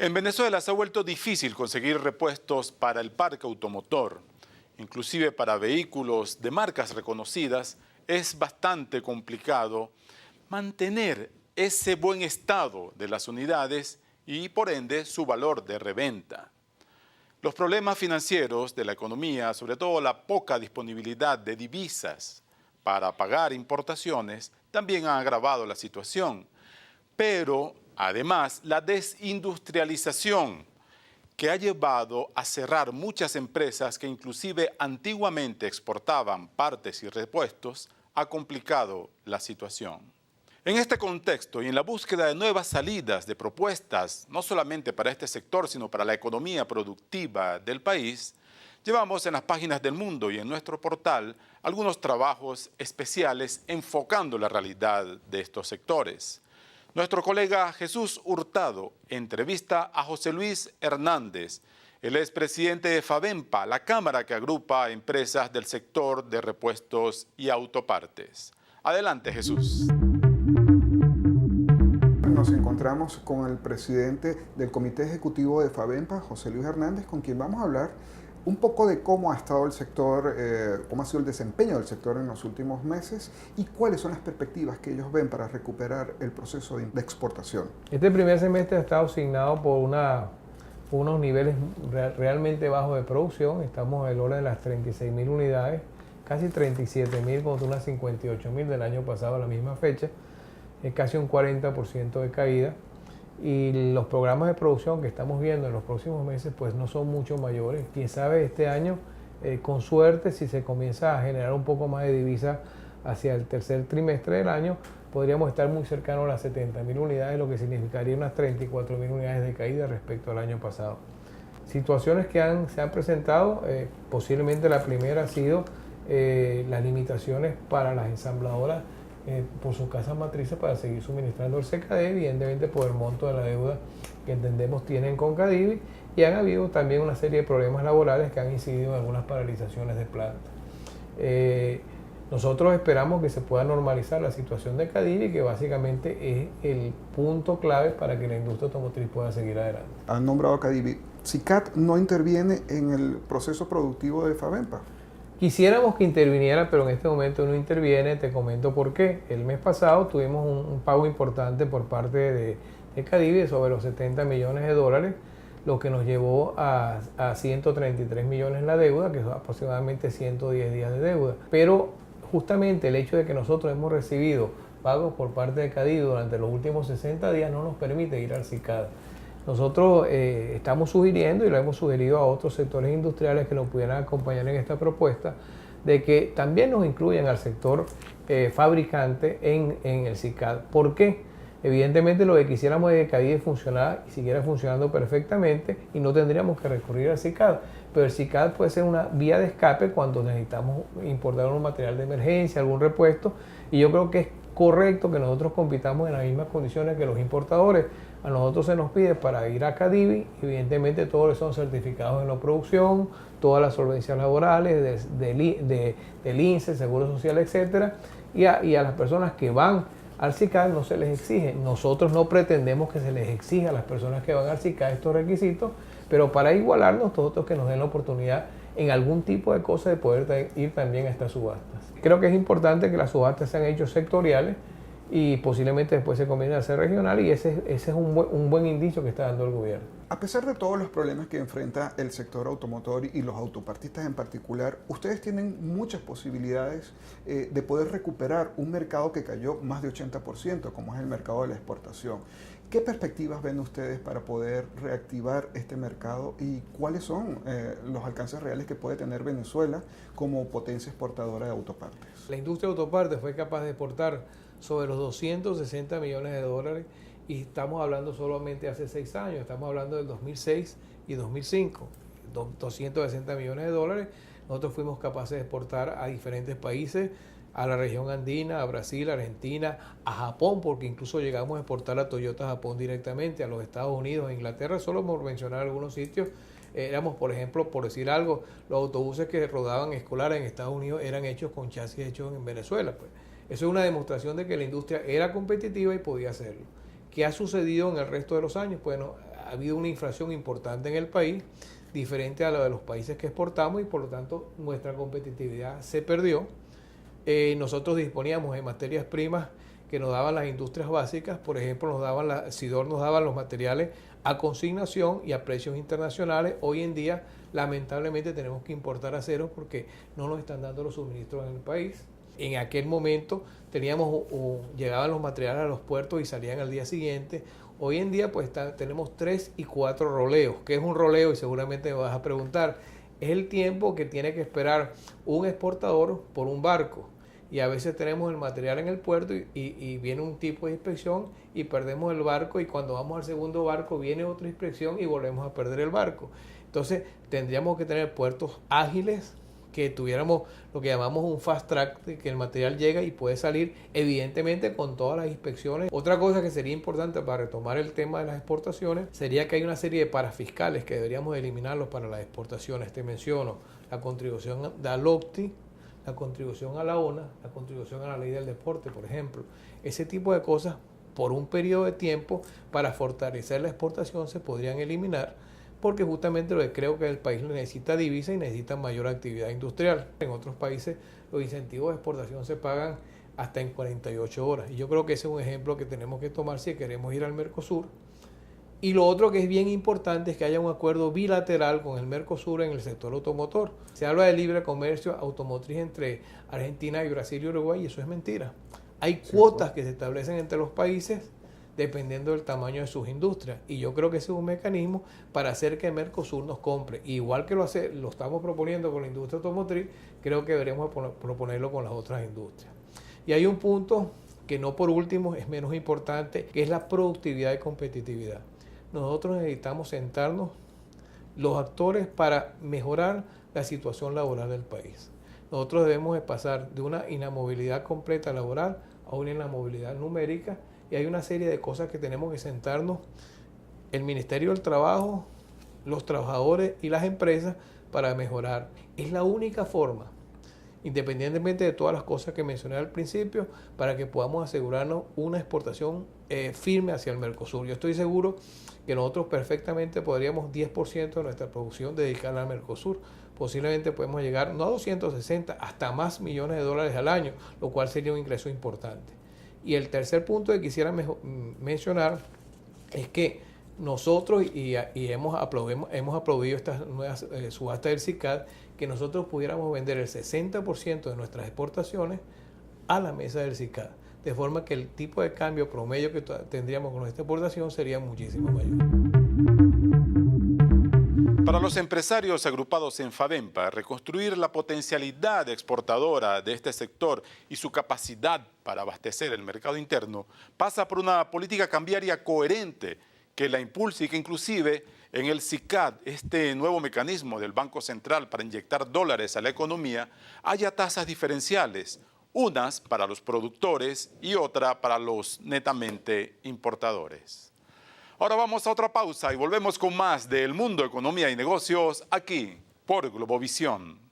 En Venezuela se ha vuelto difícil conseguir repuestos para el parque automotor. Inclusive para vehículos de marcas reconocidas es bastante complicado mantener ese buen estado de las unidades y por ende su valor de reventa. Los problemas financieros de la economía, sobre todo la poca disponibilidad de divisas para pagar importaciones, también han agravado la situación. Pero además la desindustrialización que ha llevado a cerrar muchas empresas que inclusive antiguamente exportaban partes y repuestos, ha complicado la situación. En este contexto y en la búsqueda de nuevas salidas de propuestas, no solamente para este sector, sino para la economía productiva del país, llevamos en las páginas del Mundo y en nuestro portal algunos trabajos especiales enfocando la realidad de estos sectores. Nuestro colega Jesús Hurtado entrevista a José Luis Hernández. Él es presidente de FABEMPA, la cámara que agrupa empresas del sector de repuestos y autopartes. Adelante, Jesús. Nos encontramos con el presidente del Comité Ejecutivo de FABEMPA, José Luis Hernández, con quien vamos a hablar un poco de cómo ha estado el sector, cómo ha sido el desempeño del sector en los últimos meses y cuáles son las perspectivas que ellos ven para recuperar el proceso de exportación. Este primer semestre ha estado asignado por unos niveles realmente bajos de producción. Estamos en el orden de las 36.000 unidades, casi 37.000 contra unas 58.000 del año pasado a la misma fecha. Es casi un 40% de caída. Y los programas de producción que estamos viendo en los próximos meses pues no son mucho mayores. Quién sabe este año, con suerte, si se comienza a generar un poco más de divisa hacia el tercer trimestre del año, podríamos estar muy cercanos a las 70.000 unidades, lo que significaría unas 34.000 unidades de caída respecto al año pasado. Situaciones que se han presentado, posiblemente la primera ha sido las limitaciones para las ensambladoras por sus casas matrices para seguir suministrando el CKD, evidentemente por el monto de la deuda que entendemos tienen con Cadivi, y han habido también una serie de problemas laborales que han incidido en algunas paralizaciones de planta. Nosotros esperamos que se pueda normalizar la situación de Cadivi, que básicamente es el punto clave para que la industria automotriz pueda seguir adelante. Han nombrado a Cadivi. SICAT no interviene en el proceso productivo de FABEMPA. Quisiéramos que interviniera, pero en este momento no interviene. Te comento por qué. El mes pasado tuvimos un pago importante por parte de Cadivi sobre los 70 millones de dólares, lo que nos llevó a 133 millones la deuda, que es aproximadamente 110 días de deuda. Pero justamente el hecho de que nosotros hemos recibido pagos por parte de Cadivi durante los últimos 60 días no nos permite ir al SICAD. Nosotros estamos sugiriendo, y lo hemos sugerido a otros sectores industriales que nos pudieran acompañar en esta propuesta, de que también nos incluyan al sector fabricante en el SICAD. ¿Por qué? Evidentemente lo que quisiéramos es que Cadivi funcionara y siguiera funcionando perfectamente y no tendríamos que recurrir al SICAD. Pero el SICAD puede ser una vía de escape cuando necesitamos importar un material de emergencia, algún repuesto, y yo creo que es correcto que nosotros compitamos en las mismas condiciones que los importadores. A nosotros se nos pide para ir a Cadivi, evidentemente todos son certificados en la producción, todas las solvencias laborales del INSE, Seguro Social, etc. Y a las personas que van al SICAD no se les exige. Nosotros no pretendemos que se les exija a las personas que van al SICAD estos requisitos, pero para igualarnos nosotros que nos den la oportunidad en algún tipo de cosa de poder ir también a estas subastas. Creo que es importante que las subastas sean hechos sectoriales y posiblemente después se comiencen a hacer regional, y ese es un buen indicio que está dando el gobierno. A pesar de todos los problemas que enfrenta el sector automotor y los autopartistas en particular, ustedes tienen muchas posibilidades de poder recuperar un mercado que cayó más de 80%, como es el mercado de la exportación. ¿Qué perspectivas ven ustedes para poder reactivar este mercado y cuáles son los alcances reales que puede tener Venezuela como potencia exportadora de autopartes? La industria de autopartes fue capaz de exportar sobre los 260 millones de dólares, y estamos hablando solamente hace 6 años, estamos hablando del 2006 y 2005, 260 millones de dólares. Nosotros fuimos capaces de exportar a diferentes países, a la región andina, a Brasil, a Argentina, a Japón, porque incluso llegamos a exportar a Toyota a Japón directamente, a los Estados Unidos, a Inglaterra, solo por mencionar algunos sitios. Éramos, por ejemplo, por decir algo, los autobuses que rodaban escolares en Estados Unidos eran hechos con chasis hechos en Venezuela. Pues eso es una demostración de que la industria era competitiva y podía hacerlo. ¿Qué ha sucedido en el resto de los años? Bueno, ha habido una inflación importante en el país, diferente a la de los países que exportamos, y por lo tanto nuestra competitividad se perdió. Nosotros disponíamos de materias primas que nos daban las industrias básicas, por ejemplo, Sidor nos daba los materiales a consignación y a precios internacionales. Hoy en día, lamentablemente, tenemos que importar acero porque no nos están dando los suministros en el país. En aquel momento llegaban los materiales a los puertos y salían al día siguiente. Hoy en día pues tenemos 3 y 4 roleos. ¿Qué es un roleo? Y seguramente me vas a preguntar. Es el tiempo que tiene que esperar un exportador por un barco. Y a veces tenemos el material en el puerto y viene un tipo de inspección y perdemos el barco, y cuando vamos al segundo barco viene otra inspección y volvemos a perder el barco. Entonces tendríamos que tener puertos ágiles, que tuviéramos lo que llamamos un fast track, que el material llega y puede salir evidentemente con todas las inspecciones. Otra cosa que sería importante para retomar el tema de las exportaciones sería que hay una serie de parafiscales que deberíamos eliminarlos para las exportaciones. Te menciono la contribución de ALOCTI, la contribución a la ONA, la contribución a la ley del deporte, por ejemplo. Ese tipo de cosas por un periodo de tiempo para fortalecer la exportación se podrían eliminar, porque justamente lo que creo que el país necesita divisa y necesita mayor actividad industrial. En otros países los incentivos de exportación se pagan hasta en 48 horas. Y yo creo que ese es un ejemplo que tenemos que tomar si queremos ir al Mercosur. Y lo otro que es bien importante es que haya un acuerdo bilateral con el Mercosur en el sector automotor. Se habla de libre comercio automotriz entre Argentina y Brasil y Uruguay, y eso es mentira. Hay cuotas que se establecen entre los países dependiendo del tamaño de sus industrias. Y yo creo que ese es un mecanismo para hacer que el Mercosur nos compre. Igual que lo estamos proponiendo con la industria automotriz, creo que deberemos proponerlo con las otras industrias. Y hay un punto que no por último es menos importante, que es la productividad y competitividad. Nosotros necesitamos sentarnos los actores para mejorar la situación laboral del país. Nosotros debemos de pasar de una inamovilidad completa laboral a una inamovilidad numérica, y hay una serie de cosas que tenemos que sentarnos el Ministerio del Trabajo, los trabajadores y las empresas para mejorar. Es la única forma, independientemente de todas las cosas que mencioné al principio, para que podamos asegurarnos una exportación firme hacia el Mercosur. Yo estoy seguro que nosotros perfectamente podríamos 10% de nuestra producción dedicarla al Mercosur. Posiblemente podemos llegar no a 260, hasta más millones de dólares al año, lo cual sería un ingreso importante. Y el tercer punto que quisiera mencionar es que nosotros, hemos aplaudido estas nuevas subastas del SICAD, que nosotros pudiéramos vender el 60% de nuestras exportaciones a la mesa del SICAD, de forma que el tipo de cambio promedio que tendríamos con esta exportación sería muchísimo mayor. Para los empresarios agrupados en FADEMPA, reconstruir la potencialidad exportadora de este sector y su capacidad para abastecer el mercado interno pasa por una política cambiaria coherente que la impulse, y que inclusive en el SICAD, este nuevo mecanismo del Banco Central para inyectar dólares a la economía, haya tasas diferenciales, unas para los productores y otra para los netamente importadores. Ahora vamos a otra pausa y volvemos con más de El Mundo, Economía y Negocios aquí por Globovisión.